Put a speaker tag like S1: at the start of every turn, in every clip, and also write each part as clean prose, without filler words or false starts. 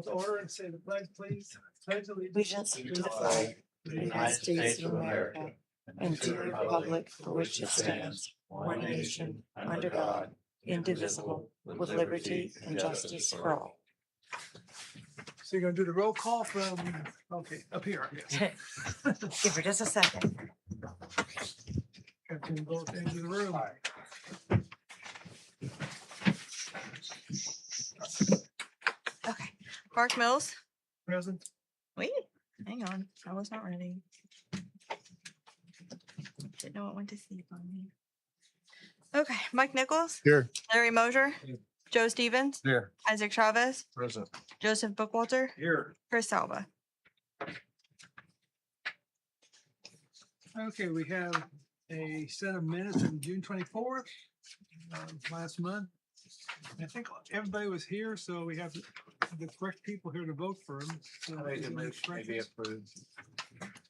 S1: call to order and say the pledge, please. Pledge
S2: Allegiance to the flag of the United States of America and to the republic for which it stands, one nation, under God, indivisible, with liberty and justice for all.
S1: So you're gonna do the roll call from, okay, up here, I guess.
S2: Give her just a second.
S1: Have to go into the room.
S3: Okay, Mark Mills.
S1: Present.
S3: Wait, hang on. I was not ready. Didn't know it went to sleep on me. Okay, Mike Nichols.
S4: Here.
S3: Larry Mosier.
S1: Here.
S3: Joe Stevens.
S4: Here.
S3: Isaac Chavez.
S4: Present.
S3: Joseph Bookwalter.
S4: Here.
S3: Chris Salva.
S1: Okay, we have a set of minutes from June 24th, last month. I think everybody was here, so we have the correct people here to vote for them. So
S4: Make a
S1: any
S4: motion to be
S1: corrections?
S4: approved.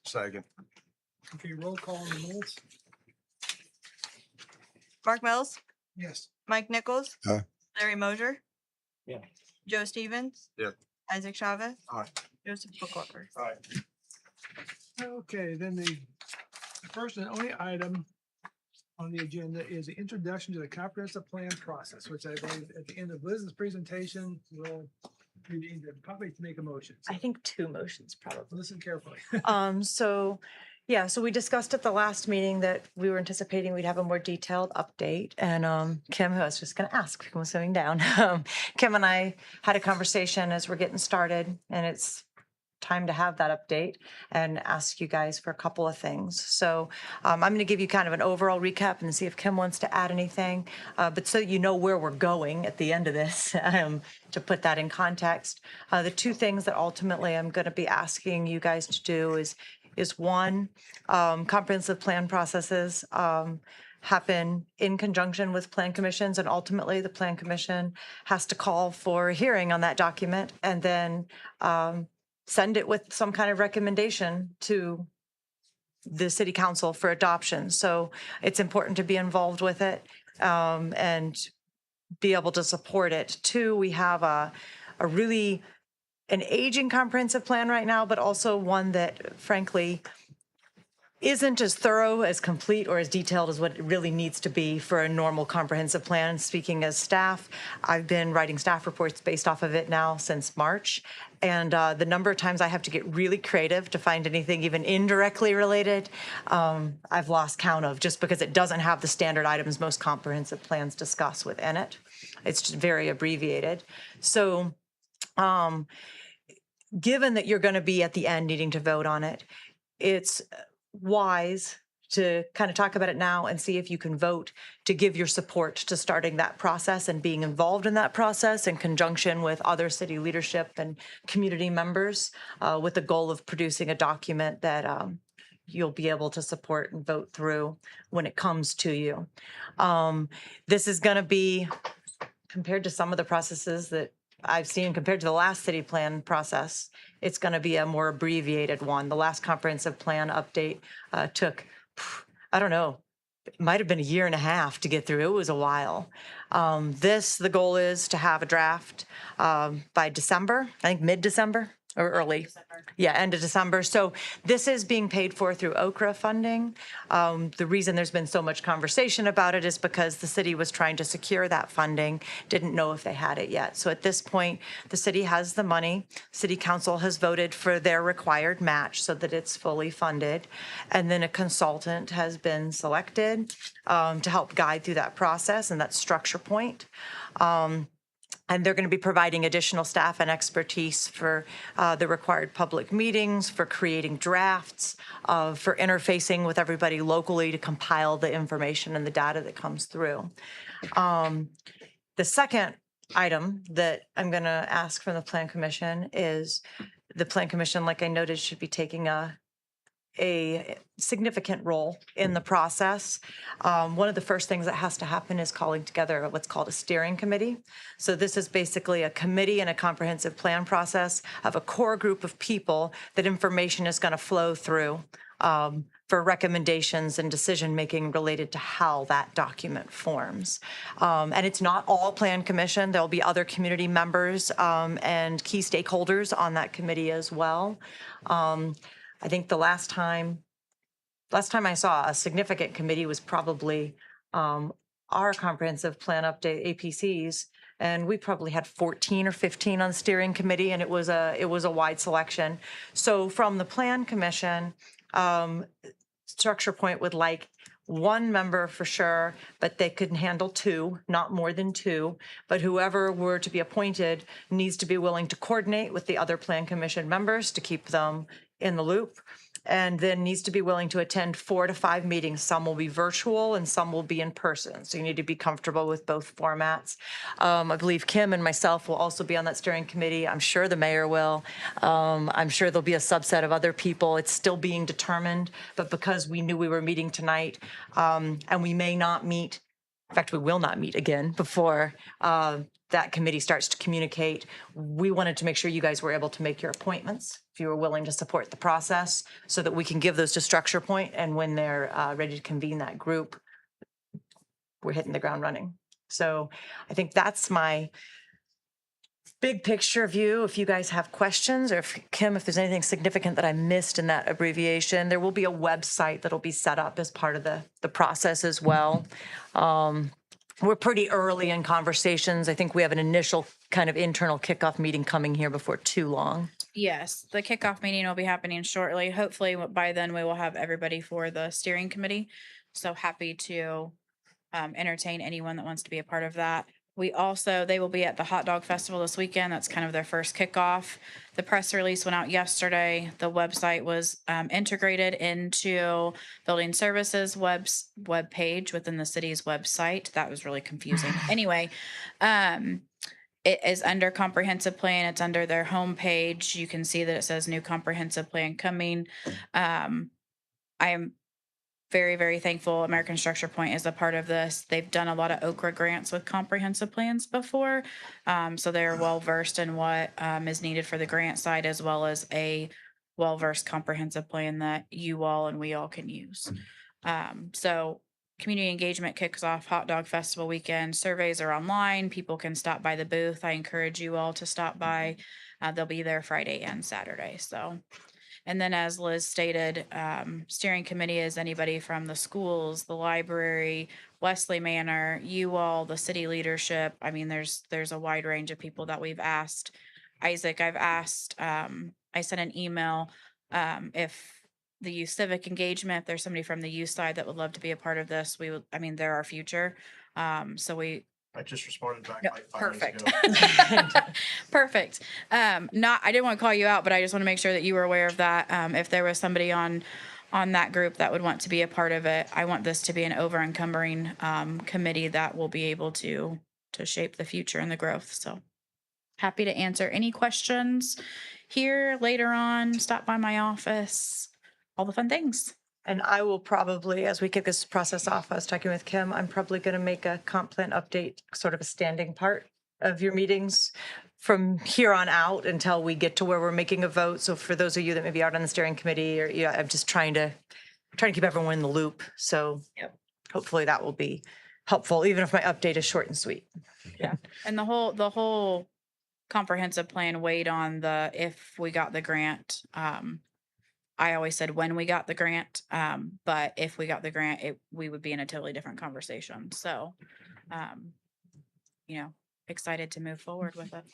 S4: Second.
S1: Okay, roll call on the minutes.
S3: Mark Mills.
S1: Yes.
S3: Mike Nichols.
S4: Aye.
S3: Larry Mosier.
S4: Yeah.
S3: Joe Stevens.
S4: Yeah.
S3: Isaac Chavez.
S4: Aye.
S3: Joseph Bookwalter.
S1: Okay, then the first and only item on the agenda is the introduction to the comprehensive plan process, which I believe at the end of Liz's presentation, we'll we need to probably make a motion. So
S2: I think two motions probably.
S1: listen carefully.
S2: So we discussed at the last meeting that we were anticipating we'd have a more detailed update. And Kim, who I was just going to ask, Kim was sitting down. Kim and I had a conversation as we're getting started, and it's time to have that update and ask you guys for a couple of things. So I'm going to give you kind of an overall recap and see if Kim wants to add anything. But so you know where we're going at the end of this, to put that in context. The two things that ultimately I'm going to be asking you guys to do is one, comprehensive plan processes happen in conjunction with plan commissions, and ultimately the plan commission has to call for a hearing on that document and then send it with some kind of recommendation to the city council for adoption. So it's important to be involved with it and be able to support it. Two, we have a really an aging comprehensive plan right now, but also one that frankly isn't as thorough, as complete, or as detailed as what it really needs to be for a normal comprehensive plan. Speaking as staff, I've been writing staff reports based off of it now since March. And the number of times I have to get really creative to find anything even indirectly related, I've lost count of, just because it doesn't have the standard items most comprehensive plans discuss within it. It's just very abbreviated. So given that you're going to be at the end needing to vote on it, it's wise to kind of talk about it now and see if you can vote to give your support to starting that process and being involved in that process in conjunction with other city leadership and community members, with the goal of producing a document that you'll be able to support and vote through when it comes to you. This is going to be, compared to some of the processes that I've seen compared to the last city plan process, it's going to be a more abbreviated one. The last comprehensive plan update took, I don't know, it might have been a year and a half to get through. It was a while. The goal is to have a draft by December, I think mid-December or early. Yeah, end of December. So this is being paid for through Okra funding. The reason there's been so much conversation about it is because the city was trying to secure that funding, didn't know if they had it yet. So at this point, the city has the money. City council has voted for their required match so that it's fully funded. And then a consultant has been selected to help guide through that process, and that's Structure Point. And they're going to be providing additional staff and expertise for the required public meetings, for creating drafts, for interfacing with everybody locally to compile the information and the data that comes through. The second item that I'm going to ask from the Plan Commission is the Plan Commission, like I noted, should be taking a significant role in the process. One of the first things that has to happen is calling together what's called a steering committee. So this is basically a committee and a comprehensive plan process of a core group of people that information is going to flow through for recommendations and decision-making related to how that document forms. And it's not all Plan Commission. There'll be other community members and key stakeholders on that committee as well. I think the last time I saw a significant committee was probably our comprehensive plan update APCs, and we probably had 14 or 15 on the steering committee, and it was a wide selection. So from the Plan Commission, Structure Point would like one member for sure, but they could handle two, not more than two. But whoever were to be appointed needs to be willing to coordinate with the other Plan Commission members to keep them in the loop, and then needs to be willing to attend 4 to 5 meetings. Some will be virtual and some will be in person. So you need to be comfortable with both formats. I believe Kim and myself will also be on that steering committee. I'm sure the mayor will. I'm sure there'll be a subset of other people. It's still being determined, but because we knew we were meeting tonight, and we may not meet, in fact, we will not meet again before that committee starts to communicate. We wanted to make sure you guys were able to make your appointments, if you were willing to support the process, so that we can give those to Structure Point, and when they're ready to convene that group, we're hitting the ground running. So I think that's my big picture view. If you guys have questions, or if Kim, if there's anything significant that I missed in that abbreviation, there will be a website that'll be set up as part of the process as well. We're pretty early in conversations. I think we have an initial kind of internal kickoff meeting coming here before too long.
S5: Yes, the kickoff meeting will be happening shortly. Hopefully by then we will have everybody for the steering committee. So happy to entertain anyone that wants to be a part of that. They will be at the Hot Dog Festival this weekend. That's kind of their first kickoff. The press release went out yesterday. The website was integrated into Building Services web page within the city's website. That was really confusing. Anyway, it is under comprehensive plan. It's under their homepage. You can see that it says new comprehensive plan coming. I am very, very thankful American Structure Point is a part of this. They've done a lot of Okra grants with comprehensive plans before. So they're well versed in what is needed for the grant side, as well as a well-versed comprehensive plan that you all and we all can use. So community engagement kicks off Hot Dog Festival weekend. Surveys are online. People can stop by the booth. I encourage you all to stop by. They'll be there Friday and Saturday. So. And then, as Liz stated, steering committee is anybody from the schools, the library, Wesley Manor, you all, the city leadership. I mean, there's a wide range of people that we've asked. Isaac, I've asked, I sent an email, if the youth civic engagement, if there's somebody from the youth side that would love to be a part of this, they're our future.
S4: I just responded back
S5: Yeah,
S4: like 5 minutes
S5: perfect.
S4: ago.
S5: Perfect. I didn't want to call you out, but I just want to make sure that you were aware of that. If there was somebody on that group that would want to be a part of it, I want this to be an over encumbering committee that will be able to shape the future and the growth. So happy to answer any questions here later on. Stop by my office, all the fun things.
S2: And I will probably, as we kick this process off, I was talking with Kim, I'm probably going to make a comp plan update, sort of a standing part of your meetings from here on out until we get to where we're making a vote. So for those of you that may be out on the steering committee, or I'm just trying to keep everyone in the loop. So hopefully that will be helpful, even if my update is short and sweet.
S5: Yeah. And the whole comprehensive plan weighed on if we got the grant. I always said when we got the grant, but if we got the grant, we would be in a totally different conversation. So, excited to move forward with it.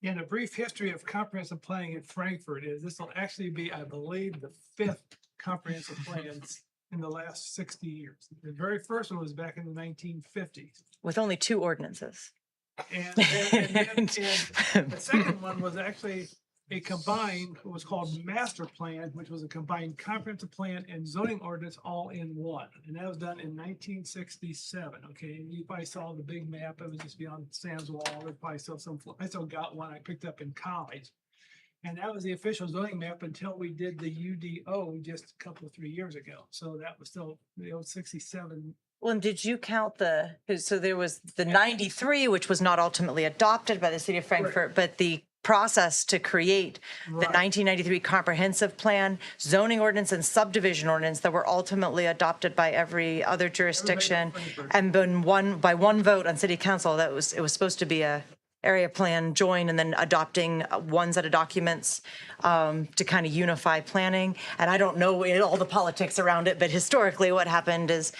S1: In a brief history of comprehensive planning in Frankfurt is this will actually be, I believe, the 5th comprehensive plans in the last 60 years. The very first one was back in the 1950s.
S2: With only 2 ordinances.
S1: And the second one was actually a combined, what was called master plan, which was a combined comprehensive plan and zoning ordinance all in one. And that was done in 1967. Okay, and you probably saw the big map. It was just beyond Sam's wall. There probably still I still got one I picked up in college. And that was the official zoning map until we did the UDO just a couple of 3 years ago. So that was still the old 67.
S2: Well, and did you count so there was the 93, which was not ultimately adopted by the city of Frankfurt, but the process to create the
S1: Right.
S2: 1993 comprehensive plan, zoning ordinance, and subdivision ordinance that were ultimately adopted by every other jurisdiction.
S1: Frankfurt.
S2: And been by one vote on city council, it was supposed to be a area plan join and then adopting one set of documents to kind of unify planning. And I don't know all the politics around it, but historically what happened is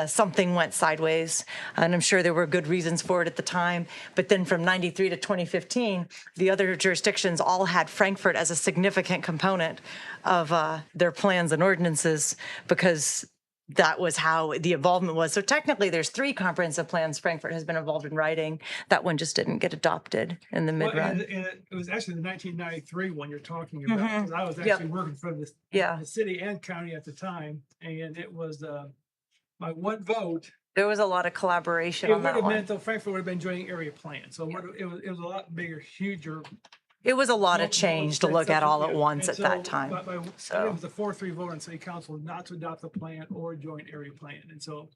S2: something went sideways. And I'm sure there were good reasons for it at the time. But then from 93 to 2015, the other jurisdictions all had Frankfurt as a significant component of their plans and ordinances because that was how the involvement was. So technically, there's 3 comprehensive plans Frankfurt has been involved in writing. That one just didn't get adopted in the
S1: Well,
S2: mid-run.
S1: and it was actually the 1993 one you're talking about, because I was
S2: Yep.
S1: actually working for
S2: Yeah.
S1: the city and county at the time, and it was by one vote.
S2: There was a lot of collaboration
S1: It
S2: on
S1: would
S2: that
S1: have
S2: one.
S1: meant though Frankfurt would have been joining area plan, so it was a lot bigger, huger.
S2: It was a lot of
S1: vote
S2: change to look at all at once at that time.
S1: I think
S2: So-
S1: it was a 4-3 vote on city council not to adopt the plan or joint area plan, and so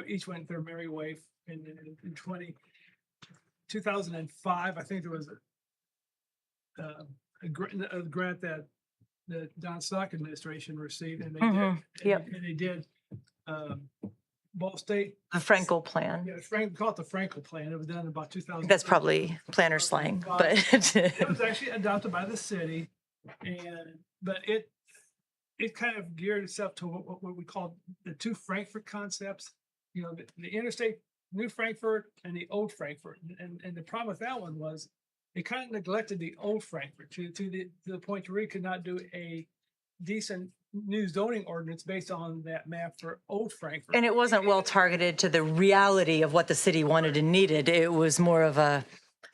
S1: each went their merry way. And in 2005, I think there was a grant that the Don Stock administration received, and they did.
S2: Yep.
S1: And they did Ball State.
S2: The Frankel plan.
S1: Yeah, call it the Frankel plan. It was done in about 2000.
S2: That's probably planner slang, but
S1: It was actually adopted by the city, but it kind of geared itself to what we call the 2 Frankfurt concepts. You know, the interstate New Frankfurt and the old Frankfurt. And the problem with that one was it kind of neglected the old Frankfurt to the point where we could not do a decent new zoning ordinance based on that map for old Frankfurt.
S2: and it wasn't well targeted to the reality of what the city wanted and needed. It was more of a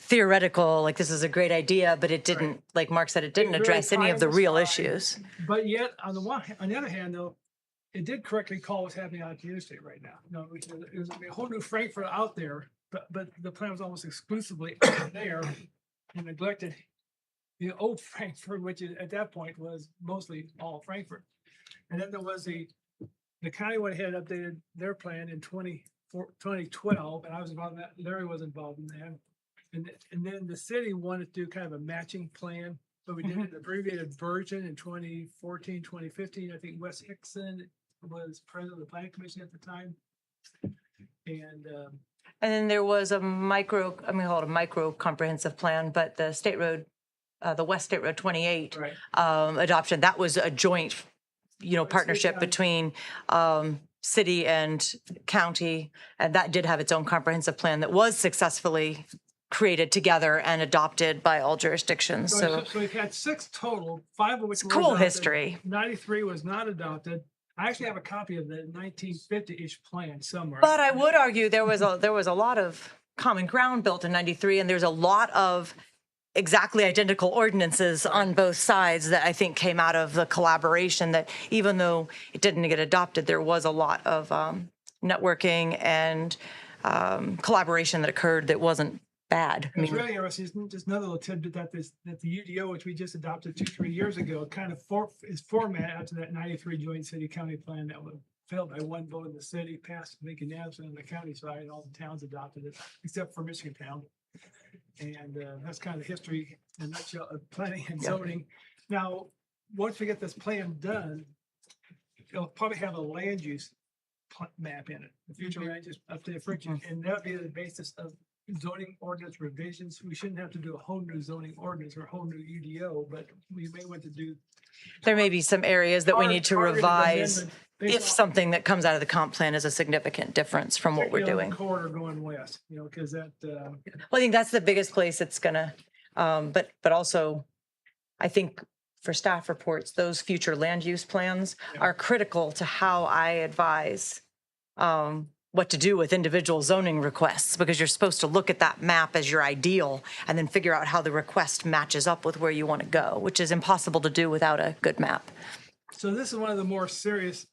S2: theoretical, like this is a great idea, but it didn't, like Mark said, it didn't
S1: really
S2: address any of the real
S1: pie in the sky.
S2: issues.
S1: But yet, on the other hand, though, it did correctly call what's happening out at the interstate right now. No, it was a whole new Frankfurt out there, but the plan was almost exclusively out there and neglected the old Frankfurt, which at that point was mostly all Frankfurt. And then there was the county went ahead and updated their plan in 2012, and I was involved in that. Larry was involved in that. And then the city wanted to do kind of a matching plan. So we did an abbreviated version in 2014, 2015. I think Wes Hickson was president of the planning commission at the time. And
S2: And then there was a micro comprehensive plan, but the state road, the West State Road 28
S1: right.
S2: adoption, that was a joint, partnership
S1: county.
S2: between city and county. And that did have its own comprehensive plan that was successfully created together and adopted by all jurisdictions. So
S1: So we've had 6 total, 5 of which were
S2: cool
S1: adopted.
S2: history.
S1: 93 was not adopted. I actually have a copy of the 1950-ish plan somewhere.
S2: But I would argue there was a lot of common ground built in 93, and there's a lot of exactly identical ordinances on both sides that I think came out of the collaboration, that even though it didn't get adopted, there was a lot of networking and collaboration that occurred that wasn't bad. I
S1: It's
S2: mean,
S1: really interesting. It's just another little tidbit that the UDO, which we just adopted 2-3 years ago, kind of is formatted after that 93 joint city county plan that was failed by one vote in the city, passed I think unanimously on the county side, and all the towns adopted it except for Michigan Town. And that's kind of the history in a nutshell of planning and zoning. Now, once we get this plan done, it'll probably have a land use map in it, the future land use updated for, and that'll be the basis of zoning ordinance revisions. We shouldn't have to do a whole new zoning ordinance or a whole new UDO, but we may want to do.
S2: there may be some areas that we need to
S1: targeted
S2: revise
S1: amendment based
S2: if
S1: on-
S2: something that comes out of the comp plan is a significant difference from what we're
S1: particularly on
S2: doing.
S1: the Corridor going west, because that,
S2: Well, I think that's the biggest place it's gonna, but also, I think for staff reports, those future land use plans
S1: Yeah.
S2: are critical to how I advise what to do with individual zoning requests, because you're supposed to look at that map as your ideal and then figure out how the request matches up with where you want to go, which is impossible to do without a good map.
S1: so this is one of the more serious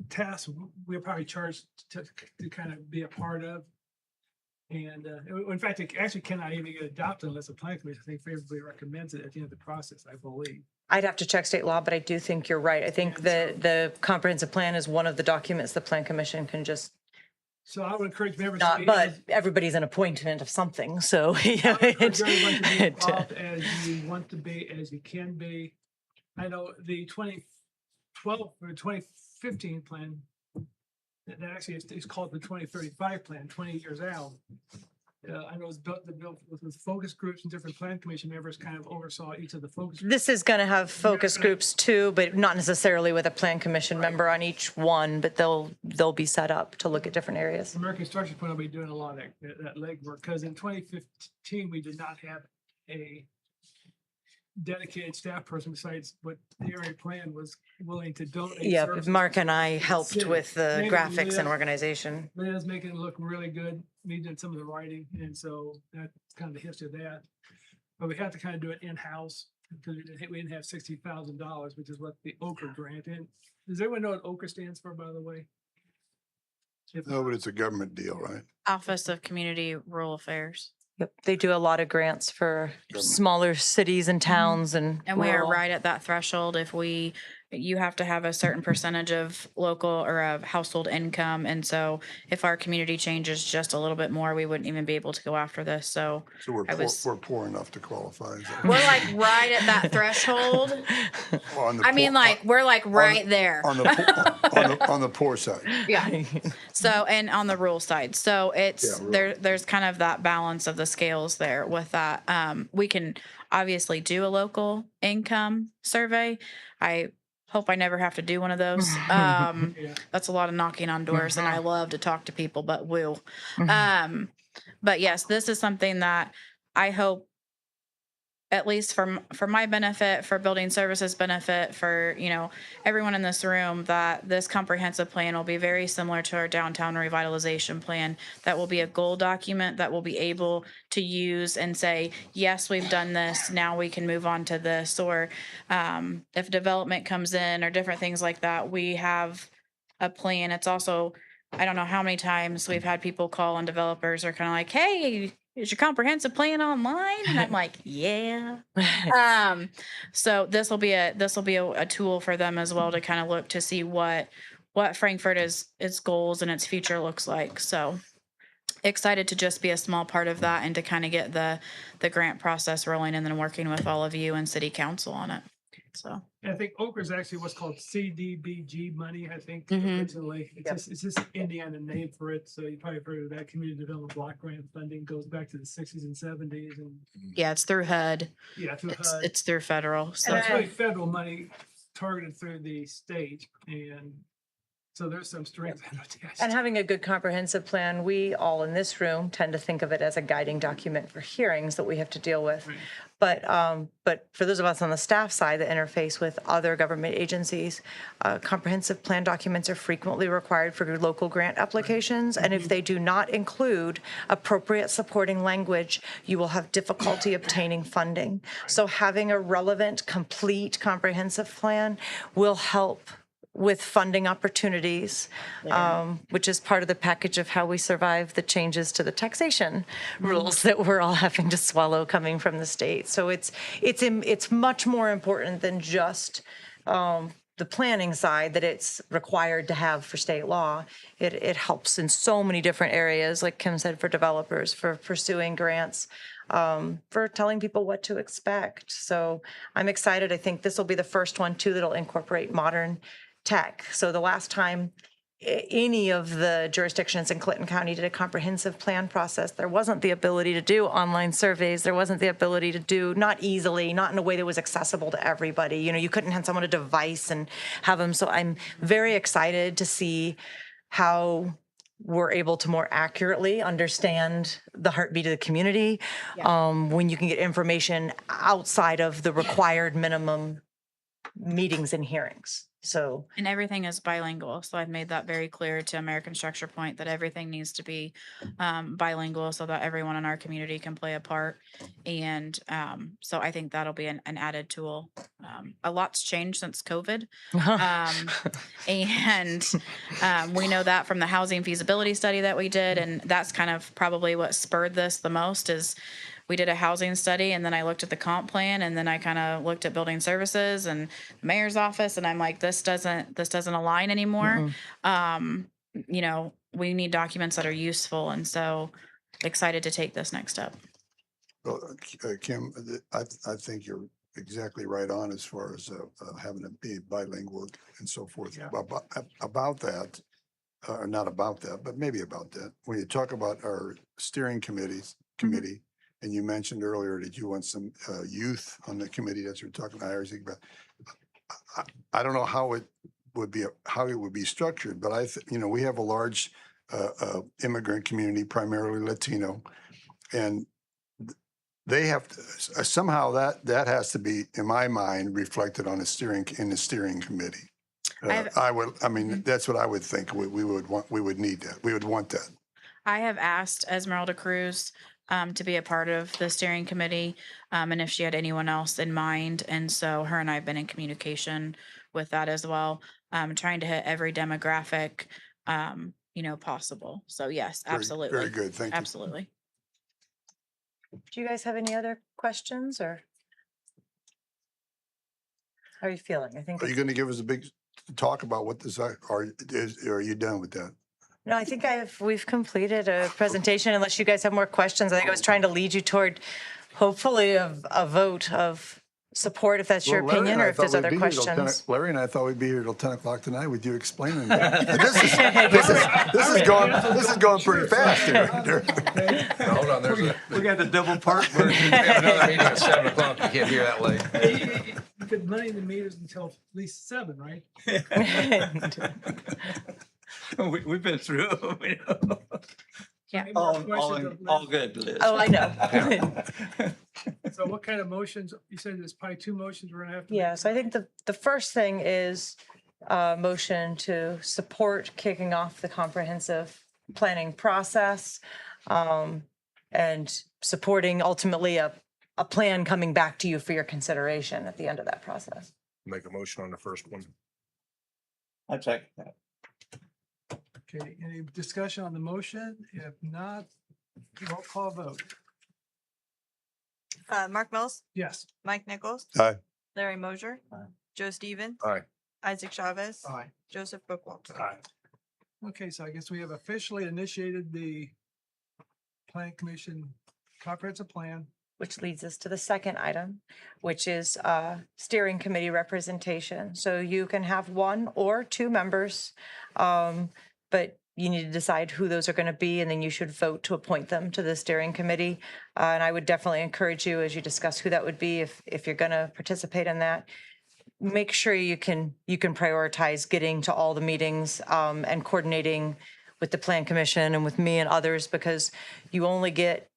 S1: tasks we're probably charged to kind of be a part of. And in fact, it actually cannot even get adopted unless the planning commission, I think, favorably recommends it at the end of the process, I believe.
S2: I'd have to check state law, but I do think you're right. I think
S1: Yeah,
S2: the comprehensive plan is one of the documents the plan commission can just
S1: So I would encourage members.
S2: Not,
S1: to be
S2: but
S1: as-
S2: everybody's an appointment of something, so.
S1: I would encourage everyone to be
S2: it-
S1: involved as you want to be, as you can be. I know the 2012 or 2015 plan, that actually is called the 2035 plan, 20 years out. I know it's built with focus groups and different plan commission members kind of oversaw each of the focus. groups.
S2: This is going to have focus groups too, but not necessarily with a plan commission member on each one, but they'll be set up to look at different areas.
S1: American Structure Point will be doing a lot of that legwork, because in 2015, we did not have a dedicated staff person besides what the area plan was willing to donate.
S2: Yeah,
S1: services
S2: Mark
S1: to
S2: and I
S1: the
S2: helped
S1: city.
S2: with the
S1: Maybe
S2: graphics and
S1: Liz-
S2: organization.
S1: Liz making it look really good. We did some of the writing, and so that's kind of the history of that. But we have to kind of do it in-house because we didn't have $60,000, which is what the Ochre grant in. Does everyone know what Ochre stands for, by the way? If
S6: No, but it's a government deal, right?
S5: Office of Community Rural Affairs.
S2: Yep, they do a lot of grants for smaller cities and towns and.
S5: And we are
S2: rural.
S5: right at that threshold. You have to have a certain percentage of local or of household income. And so if our community changes just a little bit more, we wouldn't even be able to go after this. So
S6: So we're
S5: I
S6: poor,
S5: was-
S6: we're poor enough to qualify. Is that-
S5: we're like right at that threshold.
S6: On the
S5: I mean,
S6: poor-
S5: like, we're like right there.
S6: On on the poor side.
S5: Yeah. So, and on the rural side, so it's,
S6: Yeah, rural.
S5: there's kind of that balance of the scales there with that. We can obviously do a local income survey. I hope I never have to do one of those.
S1: Yeah.
S5: That's a lot of knocking on doors and I love to talk to people, but will.
S2: Mhm.
S5: But yes, this is something that I hope, at least for my benefit, for building services benefit, for, everyone in this room, that this comprehensive plan will be very similar to our downtown revitalization plan. That will be a goal document that we'll be able to use and say, yes, we've done this, now we can move on to this. Or if development comes in or different things like that, we have a plan. It's also, I don't know how many times we've had people call and developers are kind of like, hey, is your comprehensive plan online? And I'm like, yeah. So this will be a tool for them as well to kind of look to see what Frankfurt is its goals and its future looks like. So excited to just be a small part of that and to kind of get the grant process rolling and then working with all of you and city council on it. So
S1: And I think Ochre is actually what's called CDBG money, I think,
S5: Mhm.
S1: originally. It's just Indiana name for it. So you probably heard of that. Community Development Block Grant funding goes back to the 60s and 70s, and
S5: yeah, it's through HUD.
S1: yeah, through
S5: It's,
S1: HUD.
S5: it's through federal.
S1: So
S5: So
S1: it's really federal money targeted through the state, and so there's some strings attached.
S2: And having a good comprehensive plan, we all in this room tend to think of it as a guiding document for hearings that we have to deal with.
S1: Right.
S2: But for those of us on the staff side that interface with other government agencies, comprehensive plan documents are frequently required for local grant applications. And if they do not include appropriate supporting language, you will have difficulty obtaining funding. So having a relevant, complete, comprehensive plan will help with funding opportunities, which is part of the package of how we survive the changes to the taxation rules that we're all having to swallow coming from the state. So it's much more important than just the planning side that it's required to have for state law. It helps in so many different areas, like Kim said, for developers, for pursuing grants, for telling people what to expect. So I'm excited. I think this will be the first one too that'll incorporate modern tech. So the last time any of the jurisdictions in Clinton County did a comprehensive plan process, there wasn't the ability to do online surveys. There wasn't the ability to do, not easily, not in a way that was accessible to everybody. You couldn't hand someone a device and have them. So I'm very excited to see how we're able to more accurately understand the heartbeat of the community when you can get information outside of the required minimum meetings and hearings. So
S5: and everything is bilingual. So I've made that very clear to American Structure Point that everything needs to be bilingual so that everyone in our community can play a part. And so I think that'll be an added tool. A lot's changed since COVID. And we know that from the housing feasibility study that we did. And that's kind of probably what spurred this the most is we did a housing study and then I looked at the comp plan and then I kind of looked at building services and the mayor's office and I'm like, this doesn't align anymore. you know, we need documents that are useful. And so excited to take this next step.
S6: Well, Kim, I think you're exactly right on as far as having to be bilingual and so forth.
S1: Yeah.
S6: About that, not about that, but maybe about that. When you talk about our steering committee, and you mentioned earlier that you want some youth on the committee, that's what you're talking about. I was thinking about, I don't know how it would be structured, but we have a large immigrant community, primarily Latino, and they have to, somehow that has to be, in my mind, reflected on in the steering committee. That's what I would think. We would need that. We would want that.
S5: I have asked Esmeralda Cruz to be a part of the steering committee, and if she had anyone else in mind. And so her and I have been in communication with that as well, trying to hit every demographic, possible. So yes, absolutely.
S6: Very good. Thank you.
S5: Absolutely.
S2: Do you guys have any other questions or? How are you feeling? I think,
S6: Are you going to give us a big talk about what this are you done with that?
S2: no, I think we've completed a presentation unless you guys have more questions. I think I was trying to lead you toward hopefully a vote of support if that's your
S6: Well, Larry
S2: opinion
S6: and
S2: or
S6: I
S2: if there's
S6: thought
S2: other
S6: we'd be here till 10
S2: questions.
S6: Larry and I thought we'd be here till 10 o'clock tonight with you explaining that. This is going pretty fast here.
S7: Hold on,
S8: We got the double part.
S7: we have another meeting at 7 o'clock. You can't hear that late.
S1: You could money the meters until at least 7, right?
S8: We've been through.
S5: Yeah.
S1: Any more
S8: All,
S1: questions of
S8: all
S1: Liz?
S8: good, Liz.
S2: Oh, I know.
S1: So what kind of motions? You said there's probably 2 motions we're gonna have to.
S2: Yeah,
S1: make.
S2: so I think the first thing is a motion to support kicking off the comprehensive planning process, and supporting ultimately a plan coming back to you for your consideration at the end of that process.
S7: Make a motion on the first one.
S8: I check that.
S1: Okay, any discussion on the motion? If not, roll call vote.
S3: Mark Mills,
S1: Yes.
S3: Mike Nichols.
S6: Aye.
S3: Larry Mosier.
S8: Aye.
S3: Joe Stevens.
S7: Aye.
S3: Isaac Chavez.
S1: Aye.
S3: Joseph Bookwalter.
S1: Okay, so I guess we have officially initiated the Plan Commission comprehensive plan.
S2: Which leads us to the second item, which is steering committee representation. So you can have 1 or 2 members, but you need to decide who those are going to be, and then you should vote to appoint them to the steering committee. And I would definitely encourage you, as you discuss who that would be, if you're going to participate in that, make sure you can prioritize getting to all the meetings and coordinating with the Plan Commission and with me and others, because you only get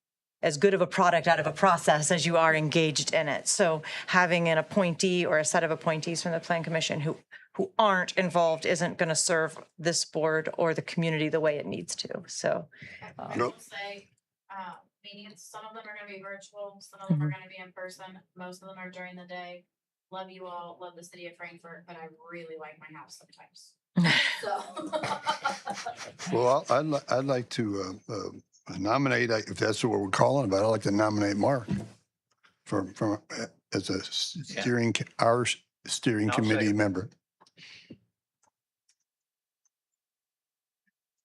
S2: as good of a product out of a process as you are engaged in it. So having an appointee or a set of appointees from the Plan Commission who aren't involved isn't going to serve this board or the community the way it needs to. So
S5: I
S6: No.
S5: will say, meetings, some of them are gonna be virtual, some of them are gonna be in person, most of them are during the day. Love you all, love the city of Frankfurt, but I really like my house sometimes. So.
S6: Well, I'd like to nominate, if that's what we're calling about, I'd like to nominate Mark as a our steering
S8: I'll
S6: committee
S8: second.
S6: member.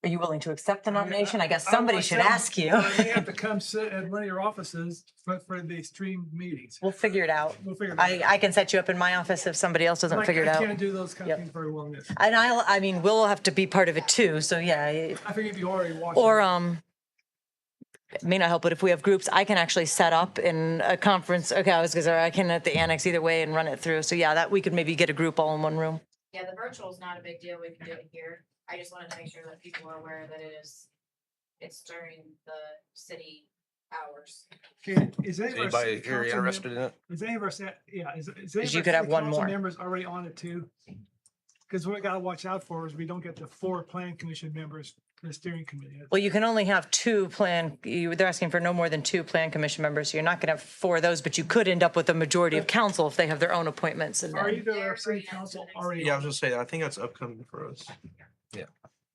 S2: are you willing to accept the
S1: I mean,
S2: nomination? I guess
S1: I
S2: somebody
S1: would
S2: should
S1: like
S2: ask you.
S1: They have to come sit at one of your offices for the stream meetings.
S2: We'll figure it out.
S1: We'll figure it out.
S2: I can set you up in my office if somebody else doesn't figure it
S1: I
S2: out.
S1: can't do those kind of
S2: Yep.
S1: things very well. Miss.
S2: And I mean, we'll have to be part of it too. So yeah,
S1: I figured you already watched.
S2: or
S1: it.
S2: it may not help, but if we have groups, I can actually set up in a conference. Okay, I can at the annex either way and run it through. So yeah, that we could maybe get a group all in one room.
S5: Yeah, the virtual is not a big deal. We can do it here. I just wanted to make sure that people are aware that it's during the city hours.
S1: Okay, is any of our
S7: Anybody
S1: city
S7: here
S1: council
S7: interested in it?
S1: Is any of our, is any of
S2: Because you
S1: our
S2: could have
S1: city
S2: one
S1: council
S2: more.
S1: members already on it too? Because what we gotta watch out for is we don't get the 4 Plan Commission members for the steering committee.
S2: Well, you can only have 2 they're asking for no more than 2 plan commission members. So you're not going to have 4 of those, but you could end up with a majority of council if they have their own appointments. And
S1: Are
S2: then,
S1: either our city council already?
S9: Yeah, I was gonna say, I think that's upcoming for us.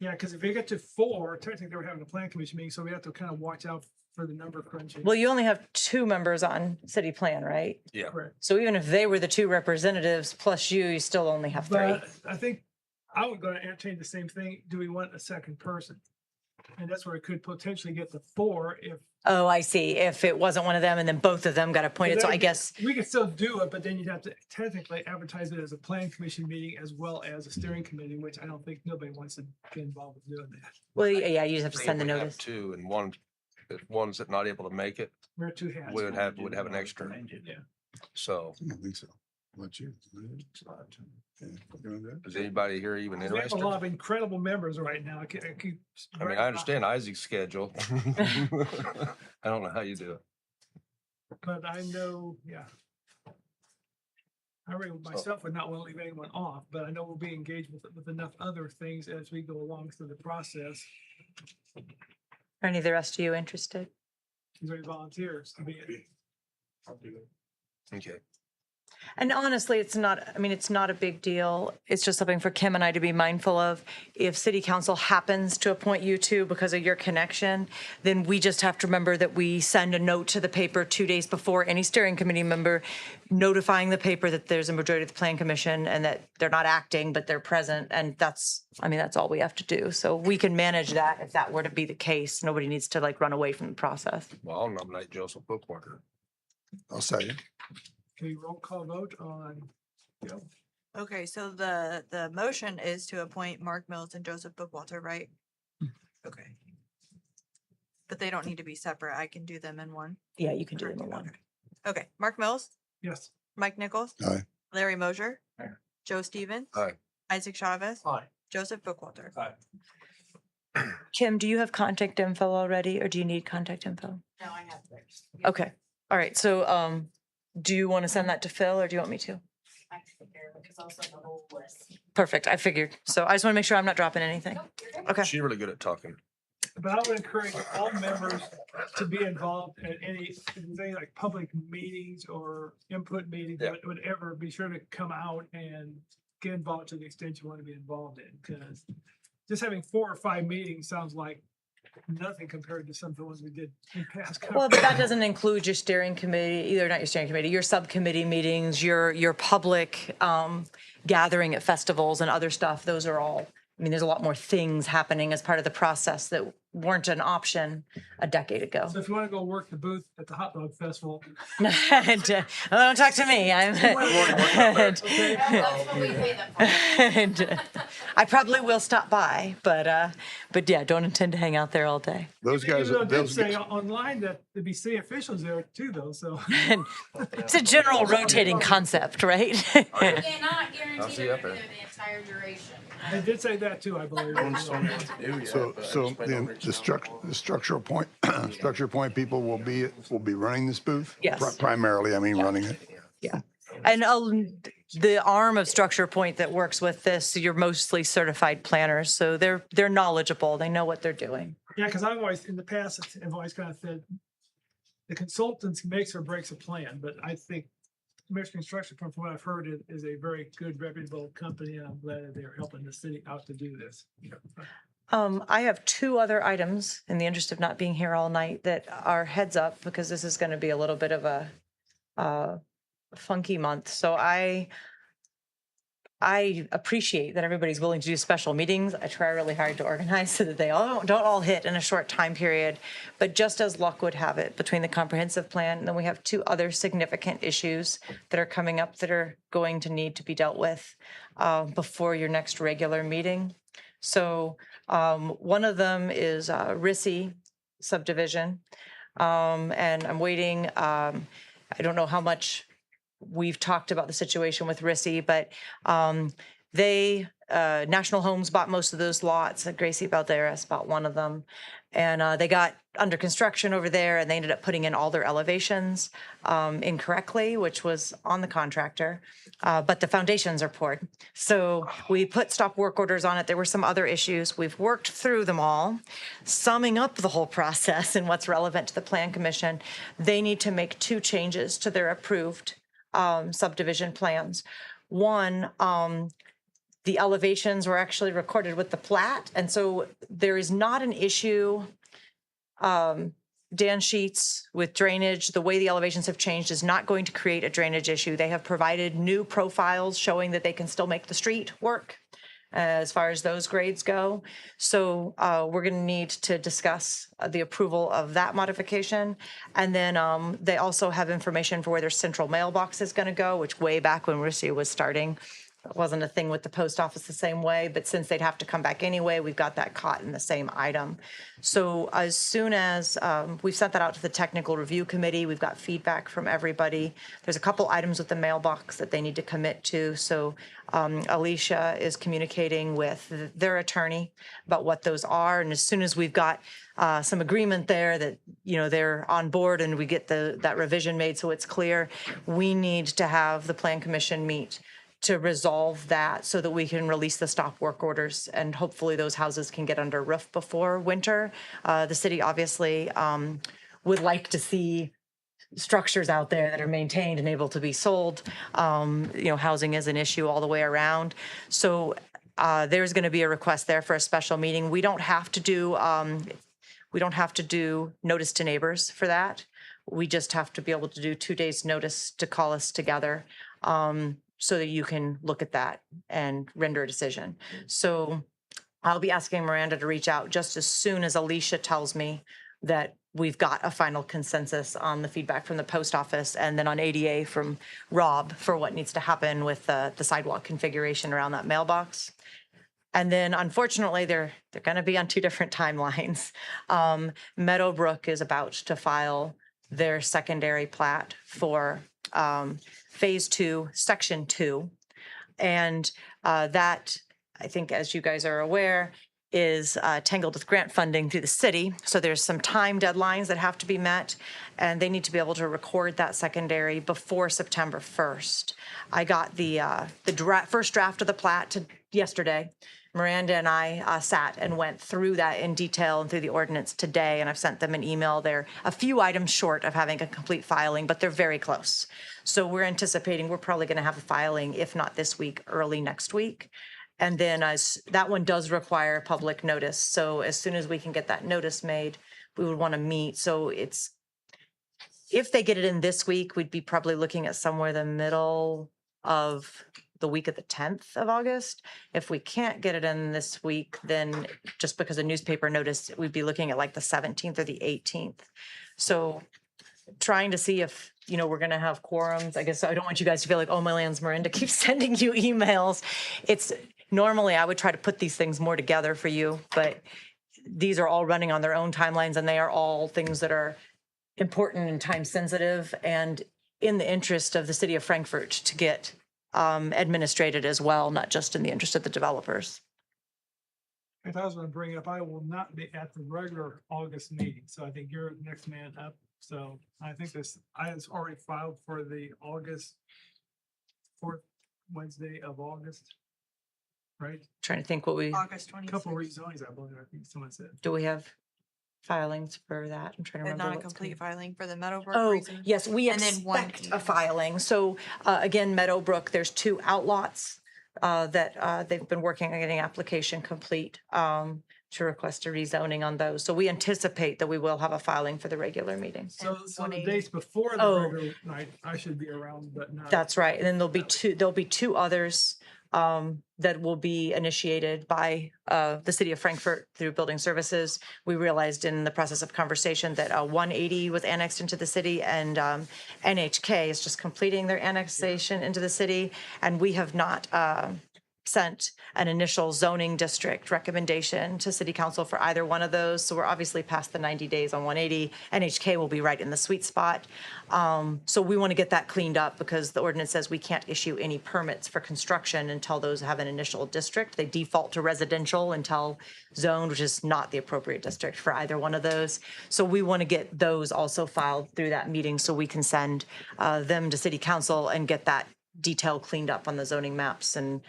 S1: Yeah, because if we get to 4, technically we're having a Plan Commission meeting, so we have to kind of watch out for the number crunching.
S2: well, you only have 2 members on city plan, right?
S7: Yeah.
S1: Correct.
S2: So even if they were the 2 representatives plus you still only have 3.
S1: But I think I would go to entertain the same thing. Do we want a second person? And that's where it could potentially get to 4 if.
S2: Oh, I see. If it wasn't one of them and then both of them got appointed. So I guess,
S1: We could still do it, but then you'd have to technically advertise it as a plan commission meeting as well as a steering committee, which I don't think nobody wants to get involved with doing that.
S2: well, yeah, you just have to
S7: If
S2: send the
S7: we have
S2: notice.
S7: Two and one, if one's that not able to make it,
S1: We're 2 hats.
S7: would have an extra.
S1: Yeah.
S7: So
S6: I don't think so. Let you. Yeah, you wanna do it?
S7: is anybody here even
S1: We have a
S7: interested?
S1: lot of incredible members right now.
S7: I mean, I understand Isaac's schedule. I don't know how you do it.
S1: But I know, yeah. I really myself would not want to leave anyone off, but I know we'll be engaged with enough other things as we go along through the process.
S2: Are any of the rest of you interested?
S1: Is there any volunteers to be it?
S7: Okay.
S2: And honestly, it's not, I mean, it's not a big deal. It's just something for Kim and I to be mindful of. If city council happens to appoint you two because of your connection, then we just have to remember that we send a note to the paper 2 days before any steering committee member, notifying the paper that there's a majority of the plan commission and that they're not acting, but they're present. And that's, I mean, that's all we have to do. So we can manage that if that were to be the case. Nobody needs to like run away from the process.
S7: Well, I'll nominate Joseph Bookworker.
S6: I'll second.
S1: Okay, roll call vote on,
S3: Okay, so the motion is to appoint Mark Mills and Joseph Bookwalter, right? Okay. But they don't need to be separate. I can do them in one.
S2: Yeah, you can do them in one.
S3: Okay, Mark Mills,
S1: yes.
S3: Mike Nichols.
S6: Aye.
S3: Larry Mosier.
S8: Aye.
S3: Joe Stevens.
S7: Aye.
S3: Isaac Chavez.
S9: Aye.
S3: Joseph Bookwalter.
S2: Kim, do you have contact info already or do you need contact info?
S5: No, I have theirs.
S2: Okay, all right, so do you want to send that to Phil or do you want me to?
S5: I figure because I'll send the whole list.
S2: Perfect, I figured. So I just want to make sure I'm not dropping anything. Okay,
S7: She's really good at talking.
S1: But I would encourage all members to be involved at any like public meetings or input meetings,
S7: Yeah.
S1: whatever, be sure to come out and get involved to the extent you want to be involved in, because just having 4 or 5 meetings sounds like nothing compared to some of the ones we did in past.
S2: well, but that doesn't include your steering committee, either not your steering committee, your subcommittee meetings, your public gathering at festivals and other stuff. Those are all, I mean, there's a lot more things happening as part of the process that weren't an option a decade ago.
S1: So if you want to go work the booth at the hot dog festival,
S2: And, don't talk to me. I probably will stop by, but yeah, don't intend to hang out there all day.
S6: Those guys,
S1: Even though it did
S6: those
S1: say
S6: guys,
S1: online that there'd be city officials there too, though, so.
S2: It's a general rotating concept, right?
S5: You cannot
S7: I'll
S5: guarantee
S7: see you
S5: they're
S7: up
S5: gonna
S7: there.
S5: do the entire duration.
S1: They did say that too, I believe.
S6: the structural point, structure point people will be running this booth?
S2: Yes.
S6: Primarily, I mean, running it.
S2: Yeah. And the arm of Structure Point that works with this, you're mostly certified planners, so they're knowledgeable. They know what they're doing.
S1: Yeah, because I've always, in the past, I've always kind of said, the consultants makes or breaks a plan, but I think American Construction, from what I've heard, is a very good reputable company, and I'm glad that they're helping the city out to do this.
S2: I have 2 other items in the interest of not being here all night that are heads up because this is going to be a little bit of a funky month. So I appreciate that everybody's willing to do special meetings. I try really hard to organize so that they don't all hit in a short time period. But just as luck would have it, between the comprehensive plan, and then we have 2 other significant issues that are coming up that are going to need to be dealt with before your next regular meeting. So one of them is Rissy subdivision. And I'm waiting. I don't know how much we've talked about the situation with Rissy, but National Homes bought most of those lots. Gracie Balderas bought one of them. And they got under construction over there, and they ended up putting in all their elevations incorrectly, which was on the contractor. But the foundations are poured. So we put stop work orders on it. There were some other issues. We've worked through them all, summing up the whole process and what's relevant to the Plan Commission. They need to make 2 changes to their approved subdivision plans. One, the elevations were actually recorded with the plat, and so there is not an issue. Dan Sheets with drainage, the way the elevations have changed is not going to create a drainage issue. They have provided new profiles showing that they can still make the street work. as far as those grades go. So we're going to need to discuss the approval of that modification. And then they also have information for where their central mailbox is going to go, which way back when Russia was starting, it wasn't a thing with the post office the same way, but since they'd have to come back anyway, we've got that caught in the same item. So as soon as we've sent that out to the technical review committee, we've got feedback from everybody. There's a couple items with the mailbox that they need to commit to. So Alicia is communicating with their attorney about what those are. And as soon as we've got some agreement there that, you know, they're on board and we get that revision made so it's clear, we need to have the plan commission meet to resolve that so that we can release the stop work orders and hopefully those houses can get under roof before winter. The city obviously would like to see structures out there that are maintained and able to be sold. You know, housing is an issue all the way around. So there's going to be a request there for a special meeting. We don't have to do notice to neighbors for that. We just have to be able to do 2 days notice to call us together. So that you can look at that and render a decision. So I'll be asking Miranda to reach out just as soon as Alicia tells me that we've got a final consensus on the feedback from the post office and then on ADA from Rob for what needs to happen with the sidewalk configuration around that mailbox. And then unfortunately, they're going to be on 2 different timelines. Meadowbrook is about to file their secondary plat for Phase 2, Section 2. And that, I think, as you guys are aware, is tangled with grant funding through the city. So there's some time deadlines that have to be met, and they need to be able to record that secondary before September 1st. I got the first draft of the plat yesterday. Miranda and I sat and went through that in detail and through the ordinance today, and I've sent them an email. They're a few items short of having a complete filing, but they're very close. So we're anticipating we're probably going to have a filing, if not this week, early next week. And then as that one does require public notice. So as soon as we can get that notice made, we would want to meet. So if they get it in this week, we'd be probably looking at somewhere the middle of the week of the 10th of August. If we can't get it in this week, then just because of newspaper notice, we'd be looking at like the 17th or the 18th. So trying to see if, you know, we're going to have quorums. I guess I don't want you guys to feel like, oh, my lands, Miranda keeps sending you emails. It's normally I would try to put these things more together for you, but these are all running on their own timelines and they are all things that are important and time sensitive and in the interest of the city of Frankfurt to get administrated as well, not just in the interest of the developers.
S1: If I was going to bring it up, I will not be at the regular August meeting. So I think you're the next man up. So I think I was already filed for the August 4th Wednesday of August, right?
S2: Trying to think what we,
S3: August 26th.
S1: Couple rezonings, I believe, I think someone said.
S2: do we have filings for that? I'm trying to
S3: And
S2: remember.
S3: not a
S2: what's
S3: complete
S2: coming.
S3: filing for the Meadowbrook
S2: Oh,
S3: reason.
S2: yes, we
S3: And then one
S2: expect a
S3: deed.
S2: filing. So again, Meadowbrook, there's 2 outlots that they've been working on getting application complete to request a rezoning on those. So we anticipate that we will have a filing for the regular meeting.
S1: So the
S3: 180.
S1: dates before the
S2: Oh.
S1: regular night, I should be around, but not.
S2: That's right. And then there'll be 2 others that will be initiated by the city of Frankfurt through building services. We realized in the process of conversation that 180 was annexed into the city and NHK is just completing their annexation into the city. And we have not sent an initial zoning district recommendation to city council for either one of those. So we're obviously past the 90 days on 180. NHK will be right in the sweet spot. So we want to get that cleaned up because the ordinance says we can't issue any permits for construction until those have an initial district. They default to residential until zoned, which is not the appropriate district for either one of those. So we want to get those also filed through that meeting so we can send them to city council and get that detail cleaned up on the zoning maps and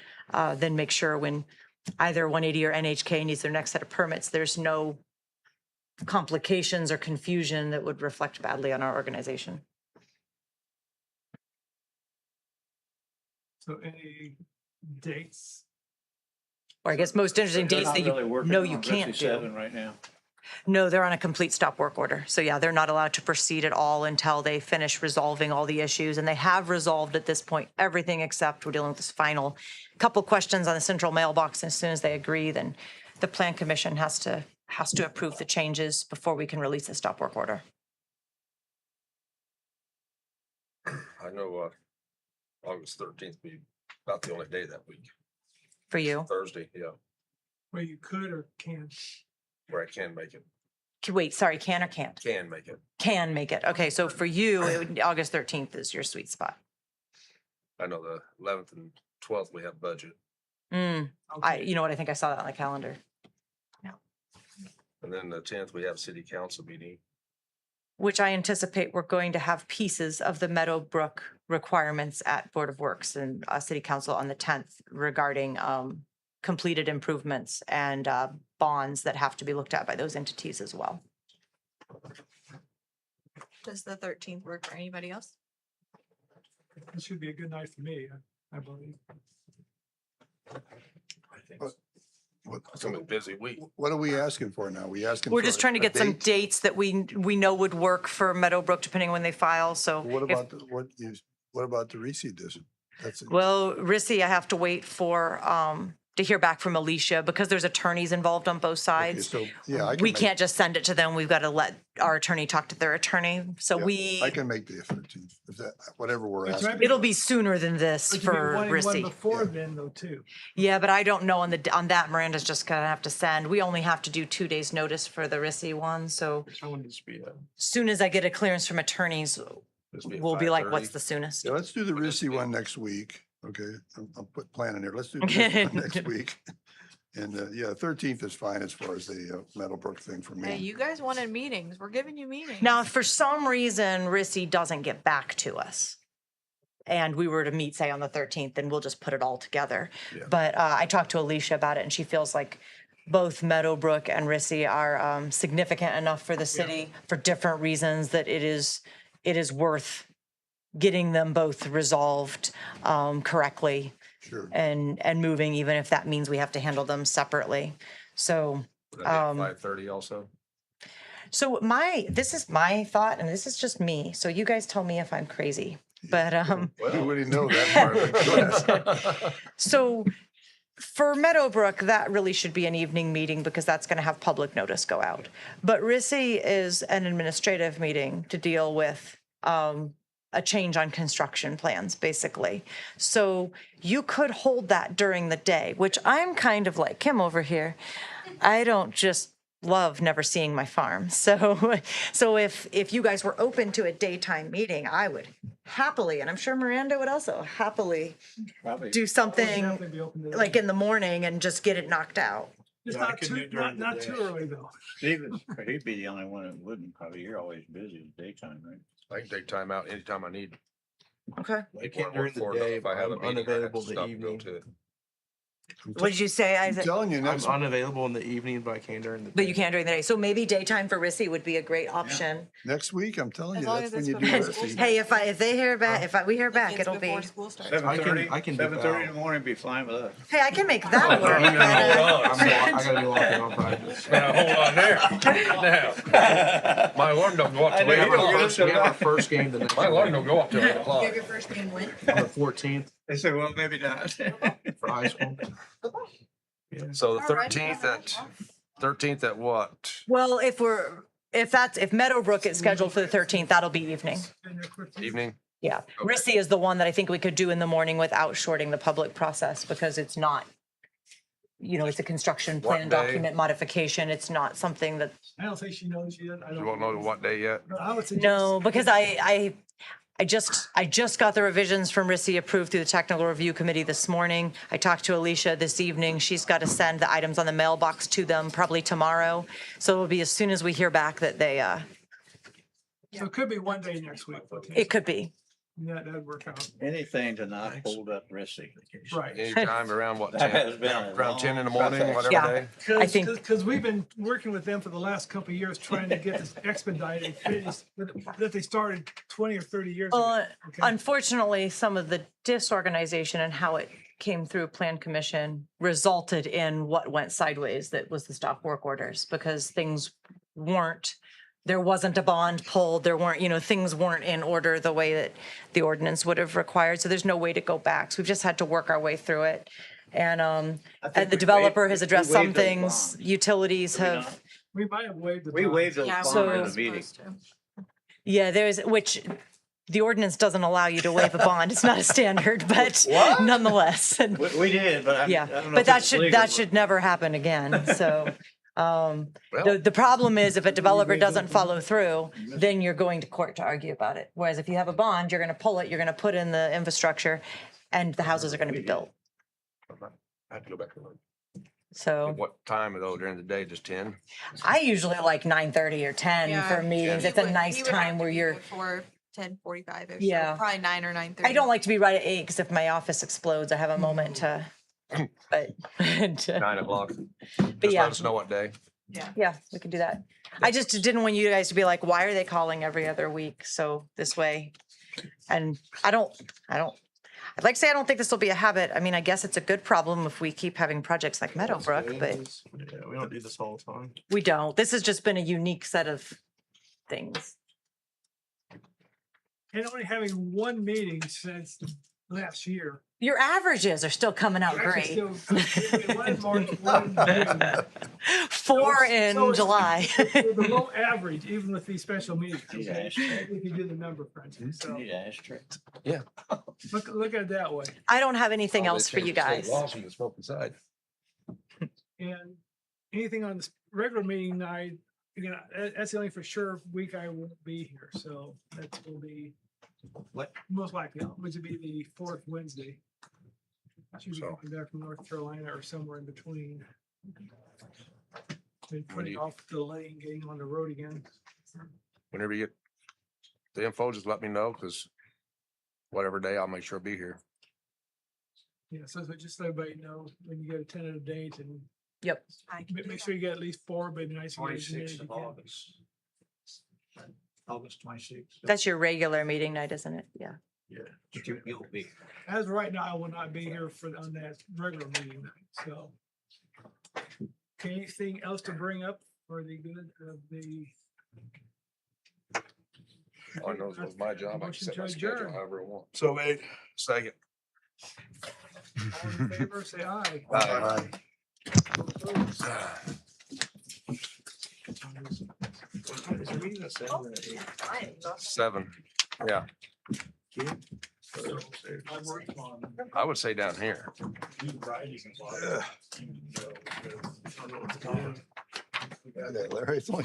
S2: then make sure when either 180 or NHK needs their next set of permits, there's no complications or confusion that would reflect badly on our organization.
S1: So any dates?
S2: Or I guess most interesting
S8: They're
S2: dates
S8: not
S2: that you
S8: really working
S2: know
S8: on
S2: you can't
S8: Ritchie
S2: do.
S8: 7 right now.
S2: No, they're on a complete stop work order. So yeah, they're not allowed to proceed at all until they finish resolving all the issues. And they have resolved at this point everything except we're dealing with this final couple questions on the central mailbox. And as soon as they agree, then the plan commission has to approve the changes before we can release the stop work order.
S7: I know, August 13th be about the only day that week,
S2: For you.
S7: Thursday, yeah,
S1: Where you could or can.
S7: where I can make it,
S2: Wait, sorry, can or can't?
S7: can make it.
S2: Can make it. Okay, so for you, August 13th is your sweet spot.
S7: I know the 11th and 12th we have budget,
S2: You know what? I think I saw that on the calendar.
S7: and then the 10th we have city council meeting.
S2: Which I anticipate we're going to have pieces of the Meadowbrook requirements at Board of Works and City Council on the 10th regarding completed improvements and bonds that have to be looked at by those entities as well.
S3: Does the 13th work for anybody else?
S1: This should be a good night for me, I believe.
S9: I think
S6: But- What,
S7: It's gonna be a busy week.
S6: what are we asking for now? We asking?
S2: We're
S6: for
S2: just trying to
S6: a
S2: get some
S6: date?
S2: dates that we know would work for Meadowbrook depending on when they file, so.
S6: What
S2: if-
S6: about, what about the reseed edition? That's it.
S2: Well, Rissy, I have to wait for, to hear back from Alicia because there's attorneys involved on both
S6: Okay,
S2: sides.
S6: so, yeah, I can
S2: We
S6: make-
S2: can't just send it to them. We've got to let our attorney talk to their attorney. So
S6: yeah, I can make the 13th, if that, whatever we're
S1: It's
S6: asking.
S1: right
S2: it'll be sooner than this
S1: But you need
S2: for
S1: one and one
S2: Rissy.
S1: before then though, too.
S2: Yeah, but I don't know on that Miranda's just gonna have to send. We only have to do 2 days notice for the Rissy one. So
S9: Someone needs to be,
S2: soon as I get a clearance from attorneys,
S7: This be at
S2: we'll be like,
S7: 5:30.
S2: what's the soonest?
S6: Yeah, let's do the
S7: Would this
S6: Rissy
S7: be-
S6: one next week, okay? I'll put plan in there. Let's do the Rissy one next week. And, yeah, 13th is fine as far as the Meadowbrook thing for
S3: Hey,
S6: me.
S3: you guys wanted meetings. We're giving you meetings.
S2: Now, if for some reason Rissy doesn't get back to us and we were to meet, say, on the 13th, then we'll just put it all together.
S7: Yeah.
S2: But I talked to Alicia about it and she feels like both Meadowbrook and Rissy are significant enough for the city for different reasons that it is worth getting them both resolved correctly
S6: Sure.
S2: and moving, even if that means we have to handle them separately. So,
S7: Would that be at 5:30 also?
S2: this is my thought, and this is just me. So you guys tell me if I'm crazy. But
S6: We already know that part of it.
S2: so for Meadowbrook, that really should be an evening meeting because that's going to have public notice go out. But Rissy is an administrative meeting to deal with a change on construction plans, basically. So you could hold that during the day, which I'm kind of like Kim over here. I don't just love never seeing my farm. So if you guys were open to a daytime meeting, I would happily, and I'm sure Miranda would also happily
S8: Probably.
S2: do something
S1: Definitely be open to that.
S2: like in the morning and just get it knocked out.
S1: Just
S9: Yeah, I
S1: not
S9: could
S1: too,
S9: do during
S1: not
S9: the
S1: too
S9: day.
S1: early though.
S8: He'd be the only one that wouldn't, probably. You're always busy in the daytime, right?
S7: I can take time out anytime I need.
S2: Okay.
S9: I
S7: Like,
S9: can't
S7: work
S9: during the
S7: for enough
S9: day,
S7: if I have a
S9: I'm
S7: meeting, I have to
S9: unavailable the
S7: stop and go
S9: evening.
S7: to it.
S2: What did you say,
S6: I'm
S2: Isaac?
S6: telling you,
S9: I'm
S6: next,
S9: unavailable in the evening, but I can during the day.
S2: But you can't during the day. So maybe daytime for Rissy would be a great option.
S6: next week, I'm telling
S3: As
S6: you,
S3: long
S6: that's
S3: as
S6: when
S3: it's
S6: you do
S3: before school
S6: Rissy.
S3: starts.
S2: Hey, if they hear back, we hear back,
S3: It's
S2: it'll be.
S3: before school starts.
S9: I can dip
S8: 7:30
S9: out.
S8: in the morning be fine with us.
S2: Hey, I can make that work.
S9: I
S2: but,
S9: gotta be walking on practice.
S7: Now, hold on there. Now, my alarm don't go up till
S8: I
S7: 8
S8: know, you don't
S7: o'clock.
S8: get
S9: We have our first game the next
S7: My alarm
S9: day
S7: don't go up till 8
S3: You
S7: o'clock.
S3: have your first game when?
S9: on the 14th
S8: They said, well, maybe not.
S9: for high school.
S7: So the
S3: All right.
S7: 13th at what?
S2: well, if Meadowbrook is scheduled for the 13th, that'll be evening.
S1: And they're quick.
S7: Evening?
S2: Yeah.
S7: Okay.
S2: Rissy is the one that I think we could do in the morning without shorting the public process because it's not, it's a construction
S7: What
S2: plan
S7: day?
S2: document modification. It's not something that,
S1: I don't think she knows yet. I
S7: You
S1: don't.
S7: won't know what day yet?
S1: But I would suggest.
S2: no, because I just got the revisions from Rissy approved through the technical review committee this morning. I talked to Alicia this evening. She's got to send the items on the mailbox to them probably tomorrow. So it'll be as soon as we hear back that they,
S1: So it could be one day next week.
S2: it could be.
S1: That'd work out.
S8: Anything to not hold up Rissy.
S1: Right.
S7: Anytime around what,
S8: That
S7: 10?
S8: has been a
S7: Around 10 in the
S8: long
S7: morning,
S8: process.
S2: Yeah.
S7: whatever day?
S2: I think-
S1: Because we've been working with them for the last couple of years, trying to get this expedited, finished, that they started 20 or 30 years ago. Okay.
S2: Unfortunately, some of the disorganization and how it came through Plan Commission resulted in what went sideways, that was the stop work orders, because things weren't, there wasn't a bond pulled, there weren't, things weren't in order the way that the ordinance would have required, so there's no way to go back. So we've just had to work our way through it. And the developer has addressed some
S8: waived those
S2: things,
S8: bonds.
S2: utilities
S8: Did we
S2: have.
S8: not?
S1: We might have waived the.
S8: We
S1: bond.
S8: waived those
S3: Yeah,
S8: bonds
S3: we
S2: So-
S8: in
S3: were
S8: the meeting.
S3: supposed to.
S2: Yeah, which the ordinance doesn't allow you to waive a bond. It's not a standard, but nonetheless. And
S8: We did, but I
S2: yeah,
S8: don't know
S2: but
S8: if
S2: that
S8: it's
S2: should,
S8: legal,
S2: that
S8: but-
S2: should never happen again. So,
S7: Well,
S2: the problem is if a developer doesn't follow through, then you're going to court to argue about it. Whereas if you have a bond, you're gonna pull it, you're gonna put in the infrastructure and the houses are gonna be built.
S7: I have to go back to work.
S2: So
S7: What time though, during the day, just 10?
S2: I usually like 9:30 or 10
S3: Yeah,
S2: for meetings.
S3: he
S2: It's a
S3: would-
S2: nice
S3: he would have
S2: time
S3: to
S2: where
S3: be
S2: you're,
S3: before 10:45 ish.
S2: Yeah.
S3: Probably 9 or 9:30.
S2: I don't like to be right at 8 because if my office explodes, I have a moment to, but,
S7: 9 o'clock.
S2: but
S7: Just
S2: yeah.
S7: let us know what day.
S2: Yeah, we can do that. I just didn't want you guys to be like, why are they calling every other week? So this way. And I'd like to say, I don't think this will be a habit. I mean, I guess it's a good problem if we keep having projects like Meadowbrook, but
S9: Yeah, we don't do this all the time.
S2: we don't. This has just been a unique set of things.
S1: And only having one meeting since last year.
S2: Your averages are still coming out
S1: We're actually
S2: great.
S1: still- we had one in March, one in June.
S2: 4
S1: So
S2: in
S1: it's-
S2: July.
S1: We're below average, even with these special meetings.
S8: Need
S1: okay?
S8: to ask-
S1: We can do the number crunching, so
S8: Need an ashtray.
S1: look at it that way.
S2: I don't have anything
S7: Oh, they
S2: else for
S7: changed
S2: you
S7: the state
S2: guys.
S7: laws from the smoke inside.
S1: And anything on this regular meeting night, again, that's the only for sure week I won't be here, so that will be most likely, which would be the fourth Wednesday. Should be
S7: So-
S1: coming back from North Carolina or somewhere in between. Been
S7: When
S1: putting
S7: you-
S1: off delaying getting on the road again.
S7: Whenever you get the info, just let me know, because whatever day, I'll make sure I'll be here.
S1: Yeah, so just so everybody know, when you get a tentative date and
S2: Yep.
S3: I can do
S1: make
S3: that.
S1: sure you get at least 4, but it'd be nice. to get as many as
S8: 26th
S1: you
S8: of
S1: can.
S8: August. August 26th.
S2: That's your regular meeting night, isn't it? Yeah.
S8: Yeah. But you'll be.
S1: As of right now, I will not be here on that regular meeting night, so. Okay, anything else to bring up for the good of the?
S7: All I know is it's my job. I can
S1: Motion
S7: set
S1: to
S7: my schedule
S1: adjourn.
S7: however I want. So made. Second.
S1: All in favor, say aye.
S7: Aye.
S9: Is the meeting at 7 or 8?
S7: 7, yeah.
S1: I work on.
S7: I would say down here.
S6: Yeah, Larry, it's only